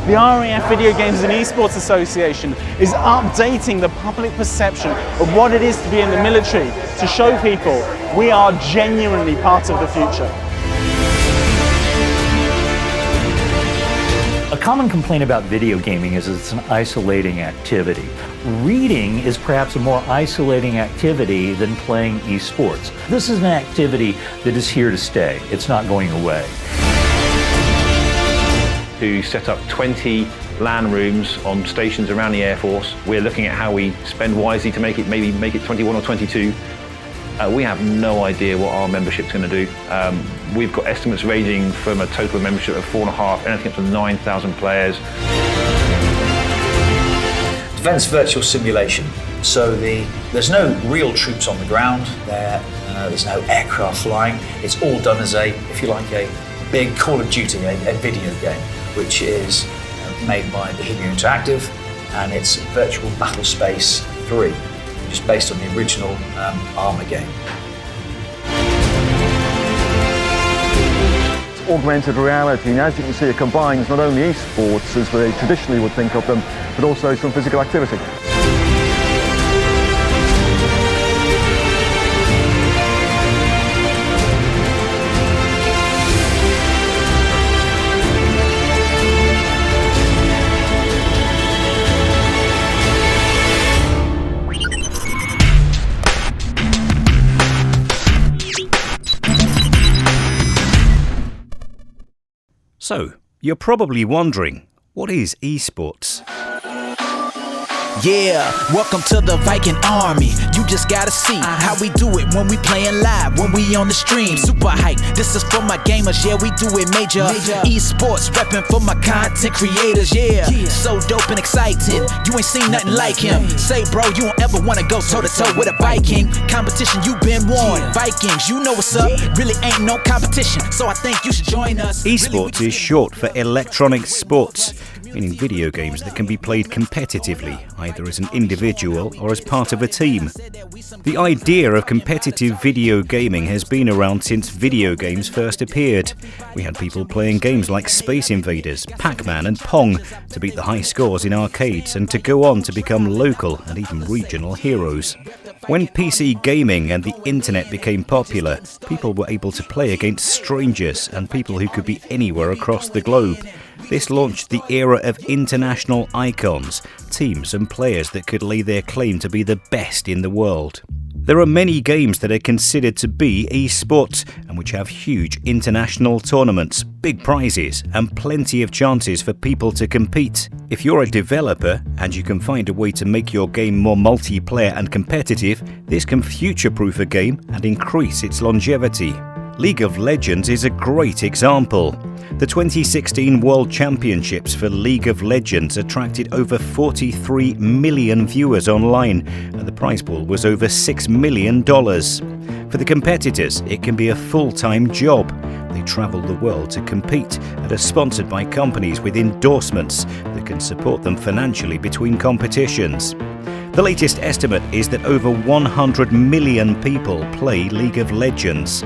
The REF Video Games and Esports Association is updating the public perception of what it is to be in the military, to show people we are genuinely part of the future. A common complaint about video gaming is it's an isolating activity. Reading is perhaps a more isolating activity than playing esports. This is an activity that is here to stay. It's not going away. To set up 20 LAN rooms on stations around the Air Force. We're looking at how we spend wisely to make it 21 or 22. We have no idea what our membership's going to do. We've got estimates ranging from a total membership of 4.5, anything up to 9,000 players. Defence virtual simulation. So there's no real troops on the ground. There's no aircraft flying. It's all done as if you like, a big Call of Duty, a video game, which is made by Bohemia Interactive, and it's Virtual Battle Space 3. Just based on the original Army game. Augmented reality, and as you can see, it combines not only esports as they traditionally would think of them, but also some physical activity. So, you're probably wondering, what is esports? Yeah, welcome to the Viking Army. You just gotta see how we do it when we playing live, when we on the stream. Super hype, this is for my gamers, yeah, we do it major. Esports, repping for my content creators, yeah. So dope and exciting, you ain't seen nothing like him. Say bro, you don't ever wanna go toe to toe with a Viking. Competition, you been warned. Vikings, you know what's up, really ain't no competition, so I think you should join us. Esports is short for electronic sports, meaning video games that can be played competitively, either as an individual or as part of a team. The idea of competitive video gaming has been around since video games first appeared. We had people playing games like Space Invaders, Pac-Man and Pong to beat the high scores in arcades and to go on to become local and even regional heroes. When PC gaming and the internet became popular, people were able to play against strangers and people who could be anywhere across the globe. This launched the era of international icons, teams and players that could lay their claim to be the best in the world. There are many games that are considered to be esports and which have huge international tournaments, big prizes and plenty of chances for people to compete. If you're a developer and you can find a way to make your game more multiplayer and competitive, this can future-proof a game and increase its longevity. League of Legends is a great example. The 2016 World Championships for League of Legends attracted over 43 million viewers online, and the prize pool was over $6 million. For the competitors, it can be a full-time job. They travel the world to compete and are sponsored by companies with endorsements that can support them financially between competitions. The latest estimate is that over 100 million people play League of Legends.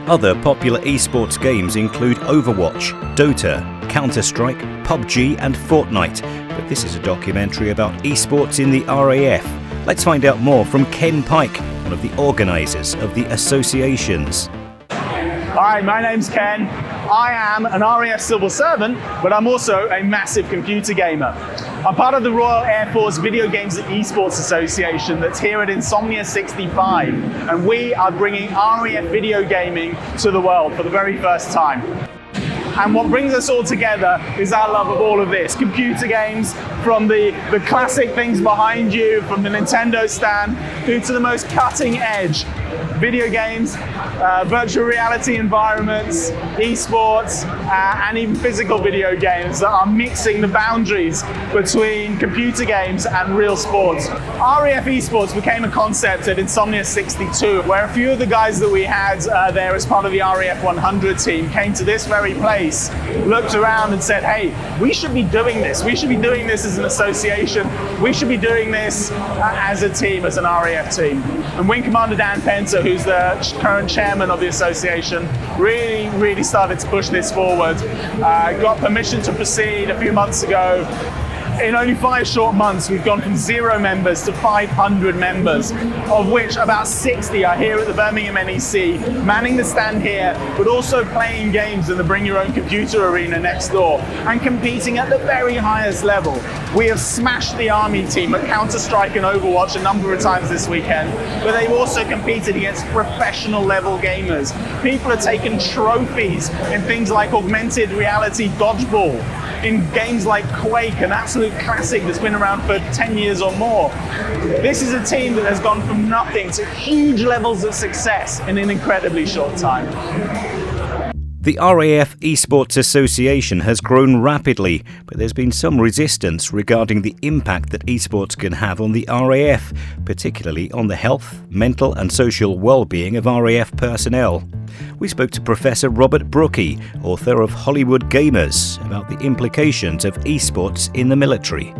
Other popular esports games include Overwatch, Dota, Counter-Strike, PUBG and Fortnite, but this is a documentary about esports in the RAF. Let's find out more from Ken Pike, one of the organisers of the associations. Hi, my name's Ken. I am an RAF civil servant, but I'm also a massive computer gamer. I'm part of the Royal Air Force Video Games and Esports Association that's here at Insomnia 65, and we are bringing RAF video gaming to the world for the very first time. And what brings us all together is our love of all of this. Computer games, from the classic things behind you, from the Nintendo stand, through to the most cutting edge video games, virtual reality environments, esports, and even physical video games that are mixing the boundaries between computer games and real sports. RAF Esports became a concept at Insomnia 62, where a few of the guys that we had there as part of the RAF 100 team came to this very place, looked around and said, hey, we should be doing this. We should be doing this as an association. We should be doing this as a team, as an RAF team. And Wing Commander Dan Pento, who's the current chairman of the association, really started to push this forward. Got permission to proceed a few months ago. In only 5 short months, we've gone from 0 members to 500 members, of which about 60 are here at the Birmingham NEC, manning the stand here, but also playing games in the Bring Your Own Computer arena next door, and competing at the very highest level. We have smashed the Army team at Counter-Strike and Overwatch a number of times this weekend, but they've also competed against professional level gamers. People have taken trophies in things like augmented reality dodgeball, in games like Quake, an absolute classic that's been around for 10 years or more. This is a team that has gone from nothing to huge levels of success in an incredibly short time. The RAF Esports Association has grown rapidly, but there's been some resistance regarding the impact that esports can have on the RAF, particularly on the health, mental and social well-being of RAF personnel. We spoke to Professor Robert Brookey, author of Hollywood Gamers, about the implications of esports in the military.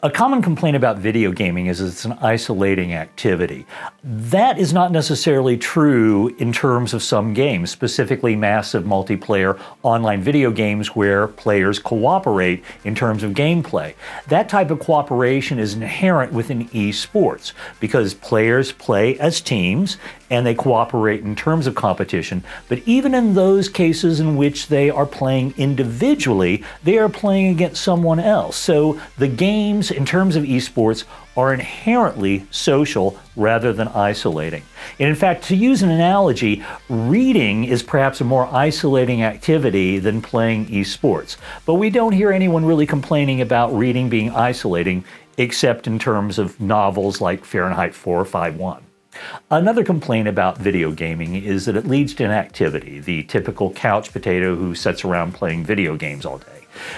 A common complaint about video gaming is it's an isolating activity. That is not necessarily true in terms of some games, specifically massive multiplayer online video games where players cooperate in terms of gameplay. That type of cooperation is inherent within esports because players play as teams and they cooperate in terms of competition. But even in those cases in which they are playing individually, they are playing against someone else. So the games in terms of esports are inherently social rather than isolating. And in fact, to use an analogy, reading is perhaps a more isolating activity than playing esports. But we don't hear anyone really complaining about reading being isolating, except in terms of novels like Fahrenheit 451. Another complaint about video gaming is that it leads to inactivity, the typical couch potato who sits around playing video games all day.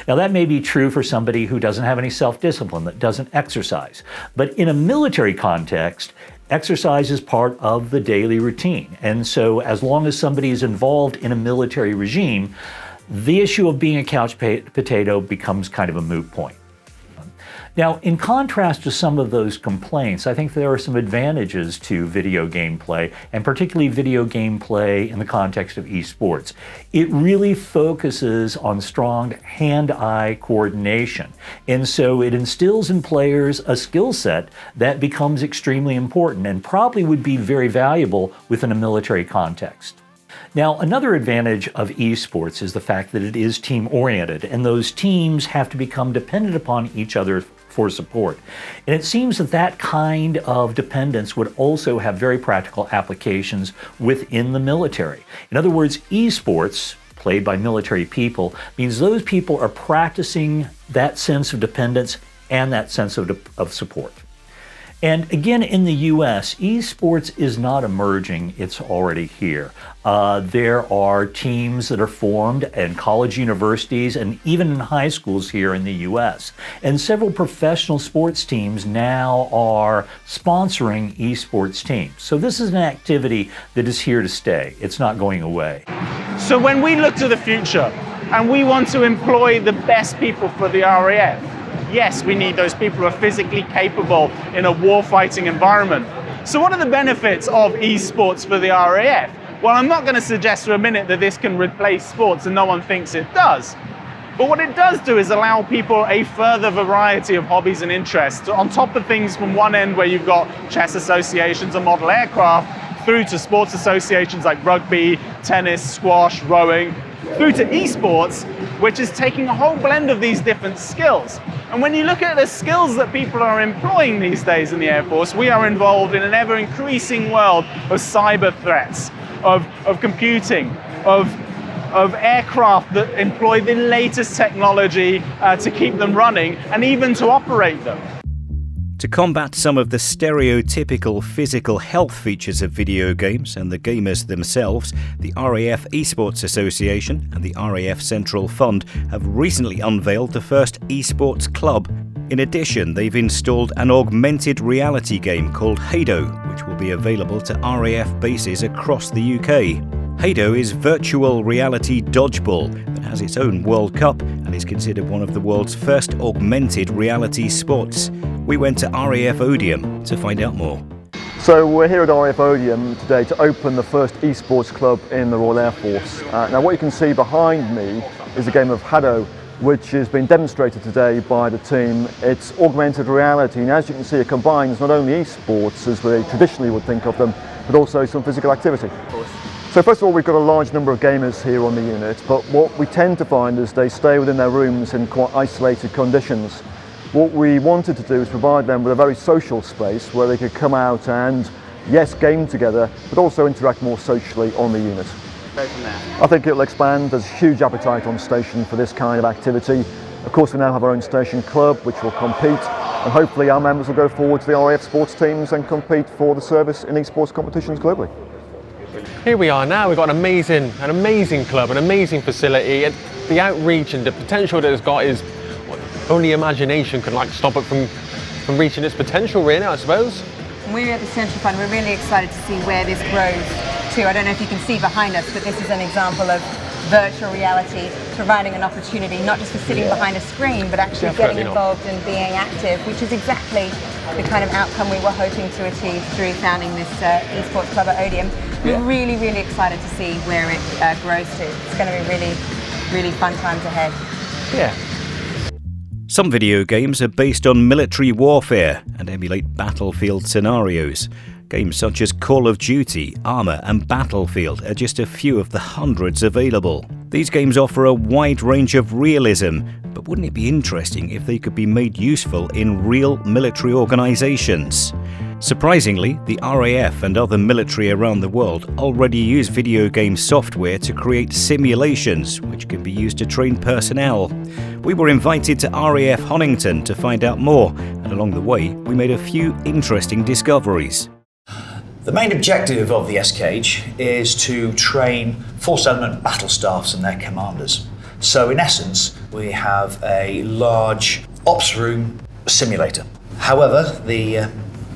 Now that may be true for somebody who doesn't have any self-discipline, that doesn't exercise. But in a military context, exercise is part of the daily routine. And so as long as somebody is involved in a military regime, the issue of being a couch potato becomes kind of a moot point. Now, in contrast to some of those complaints, I think there are some advantages to video gameplay, and particularly video gameplay in the context of esports. It really focuses on strong hand-eye coordination, and so it instills in players a skill set that becomes extremely important and probably would be very valuable within a military context. Now, another advantage of esports is the fact that it is team-oriented, and those teams have to become dependent upon each other for support. And it seems that that kind of dependence would also have very practical applications within the military. In other words, esports, played by military people, means those people are practicing that sense of dependence and that sense of support. And again, in the US, esports is not emerging, it's already here. There are teams that are formed in college universities and even in high schools here in the US. And several professional sports teams now are sponsoring esports teams. So this is an activity that is here to stay. It's not going away. So when we look to the future and we want to employ the best people for the RAF, yes, we need those people who are physically capable in a war-fighting environment. So what are the benefits of esports for the RAF? Well, I'm not going to suggest for a minute that this can replace sports, and no one thinks it does. But what it does do is allow people a further variety of hobbies and interests, on top of things from one end where you've got chess associations and model aircraft, through to sports associations like rugby, tennis, squash, rowing, through to esports, which is taking a whole blend of these different skills. And when you look at the skills that people are employing these days in the Air Force, we are involved in an ever-increasing world of cyber threats, of computing, of aircraft that employ the latest technology to keep them running and even to operate them. To combat some of the stereotypical physical health features of video games and the gamers themselves, the RAF Esports Association and the RAF Central Fund have recently unveiled the first esports club. In addition, they've installed an augmented reality game called Hado, which will be available to RAF bases across the UK. Hado is virtual reality dodgeball that has its own World Cup and is considered one of the world's first augmented reality sports. We went to RAF Odium to find out more. So we're here at RAF Odeum today to open the first esports club in the Royal Air Force. Now what you can see behind me is a game of Hado, which has been demonstrated today by the team. It's augmented reality, and as you can see, it combines not only esports as they traditionally would think of them, but also some physical activity. So first of all, we've got a large number of gamers here on the unit, but what we tend to find is they stay within their rooms in quite isolated conditions. What we wanted to do is provide them with a very social space where they could come out and, yes, game together, but also interact more socially on the unit. Go from there. I think it'll expand. There's huge appetite on station for this kind of activity. Of course, we now have our own station club, which will compete, and hopefully our members will go forward to the RAF sports teams and compete for the service in esports competitions globally. Here we are now. We've got an amazing club, an amazing facility, and the outreach and the potential that it's got is only imagination can stop it from reaching its potential, really, I suppose. We're at the Central Fund. We're really excited to see where this grows to. I don't know if you can see behind us, but this is an example of virtual reality providing an opportunity not just for sitting behind a screen, but actually getting involved and being active, which is exactly the kind of outcome we were hoping to achieve through founding this esports club at Odeum. We're really excited to see where it grows to. It's going to be really fun times ahead. Yeah. Some video games are based on military warfare and emulate battlefield scenarios. Games such as Call of Duty, Armour and Battlefield are just a few of the hundreds available. These games offer a wide range of realism, but wouldn't it be interesting if they could be made useful in real military organisations? Surprisingly, the RAF and other military around the world already use video game software to create simulations, which can be used to train personnel. We were invited to RAF Honington to find out more, and along the way, we made a few interesting discoveries. The main objective of the S-Cage is to train force element battle staffs and their commanders. So in essence, we have a large ops room simulator. However, the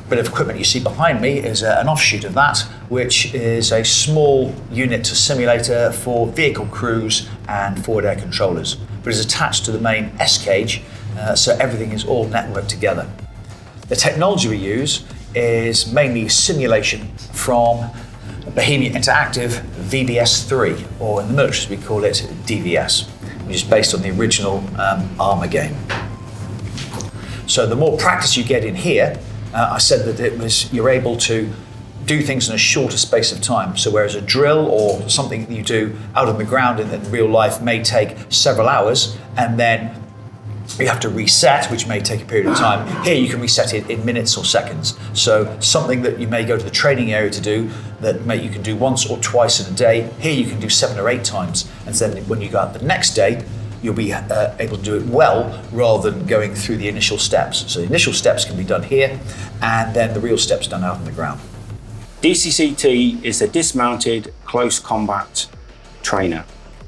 bit of equipment you see behind me is an offshoot of that, which is a small unit simulator for vehicle crews and forward air controllers, but is attached to the main S-Cage, so everything is all networked together. The technology we use is mainly simulation from Bohemia Interactive VBS3, or in the military we call it DVS, which is based on the original Armour game. So the more practice you get in here, I said that you're able to do things in a shorter space of time. So whereas a drill or something that you do out on the ground in real life may take several hours, and then you have to reset, which may take a period of time. Here you can reset it in minutes or seconds. So something that you may go to the training area to do, that you can do once or twice in a day, here you can do 7 or 8 times. And then when you go out the next day, you'll be able to do it well rather than going through the initial steps. So the initial steps can be done here, and then the real steps done out on the ground. DCCT is a dismounted close combat trainer.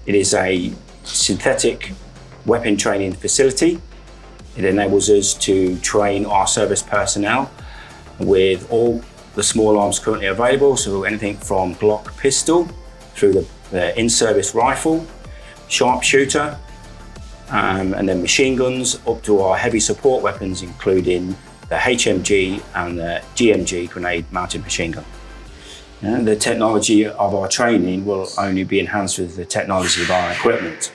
It is a synthetic weapon training facility. It enables us to train our service personnel with all the small arms currently available, so anything from Glock pistol through the in-service rifle, sharpshooter, and then machine guns up to our heavy support weapons, including the HMG and the GMG grenade mounted machine gun. The technology of our training will only be enhanced with the technology of our equipment.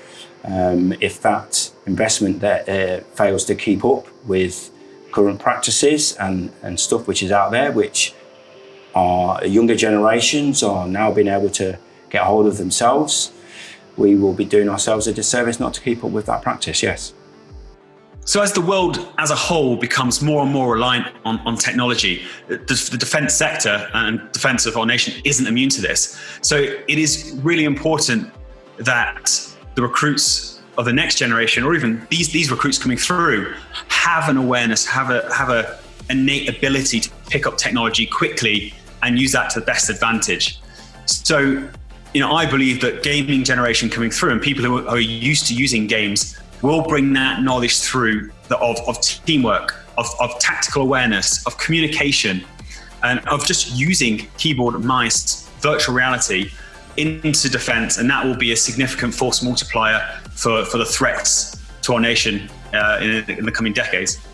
If that investment fails to keep up with current practices and stuff which is out there, which our younger generations are now being able to get hold of themselves, we will be doing ourselves a disservice not to keep up with that practice, yes. So as the world as a whole becomes more and more reliant on technology, the defence sector and defence of our nation isn't immune to this. So it is really important that the recruits of the next generation, or even these recruits coming through, have an awareness, have a innate ability to pick up technology quickly and use that to the best advantage. So, I believe that gaming generation coming through and people who are used to using games will bring that knowledge through of teamwork, of tactical awareness, of communication, and of just using keyboard, mice, virtual reality into defence, and that will be a significant force multiplier for the threats to our nation in the coming decades.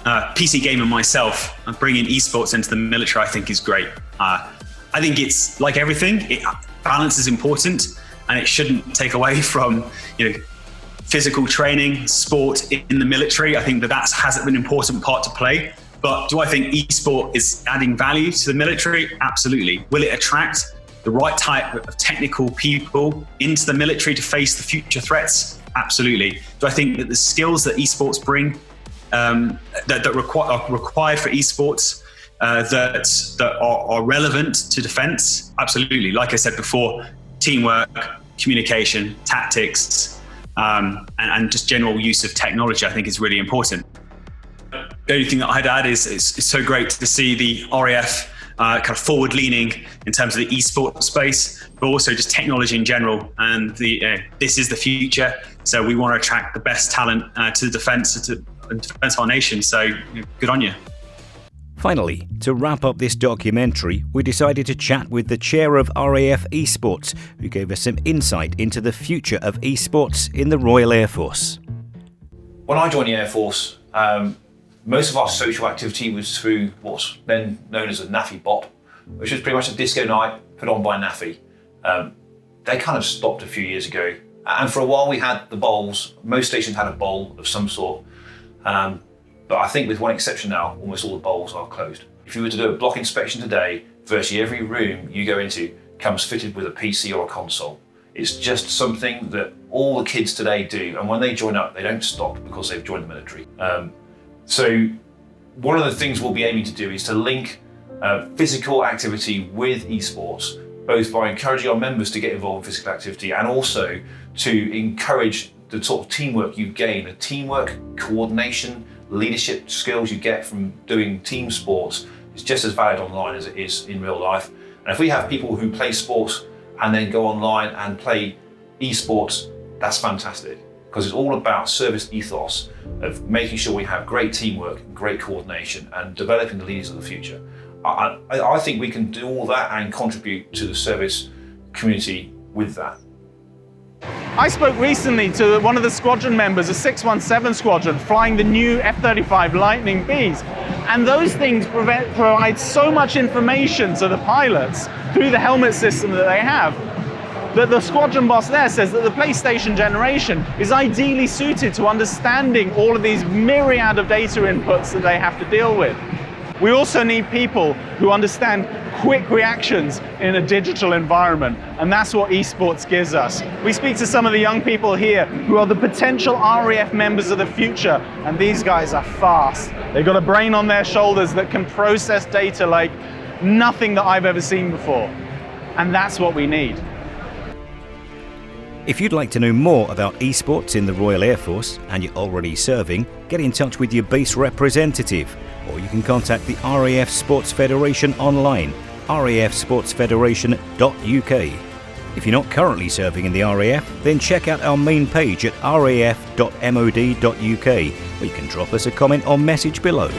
PC gamer myself, bringing esports into the military, I think is great. I think it's like everything, balance is important, and it shouldn't take away from, physical training, sport in the military. I think that has an important part to play. But do I think esport is adding value to the military? Absolutely. Will it attract the right type of technical people into the military to face the future threats? Absolutely. Do I think that the skills that esports bring, that are required for esports, that are relevant to defence? Absolutely. Like I said before, teamwork, communication, tactics, and just general use of technology, I think is really important. The only thing that I'd add is it's so great to see the RAF kind of forward-leaning in terms of the esports space, but also just technology in general. And this is the future, so we want to attract the best talent to the defence of our nation. So good on you. Finally, to wrap up this documentary, we decided to chat with the chair of RAF Esports, who gave us some insight into the future of esports in the Royal Air Force. When I joined the Air Force, most of our social activity was through what's then known as a NAFI bop, which was pretty much a disco night put on by NAFI. They kind of stopped a few years ago. And for a while we had the bowls. Most stations had a bowl of some sort. But I think with one exception now, almost all the bowls are closed. If you were to do a block inspection today, virtually every room you go into comes fitted with a PC or a console. It's just something that all the kids today do. And when they join up, they don't stop because they've joined the military. So one of the things we'll be aiming to do is to link physical activity with esports, both by encouraging our members to get involved in physical activity and also to encourage the sort of teamwork you gain, the teamwork, coordination, leadership skills you get from doing team sports is just as valid online as it is in real life. And if we have people who play sports and then go online and play esports, that's fantastic, because it's all about service ethos of making sure we have great teamwork, great coordination, and developing the leaders of the future. I think we can do all that and contribute to the service community with that. I spoke recently to one of the squadron members, a 617 squadron, flying the new F-35 Lightning Bs. And those things provide so much information to the pilots through the helmet system that they have, that the squadron boss there says that the PlayStation generation is ideally suited to understanding all of these myriad of data inputs that they have to deal with. We also need people who understand quick reactions in a digital environment, and that's what esports gives us. We speak to some of the young people here who are the potential RAF members of the future, and these guys are fast. They've got a brain on their shoulders that can process data like nothing that I've ever seen before, and that's what we need. If you'd like to know more about esports in the Royal Air Force and you're already serving, get in touch with your base representative, or you can contact the RAF Sports Federation online, rafsportsfederation.uk. If you're not currently serving in the RAF, then check out our main page at raf.mod.uk, where you can drop us a comment or message below.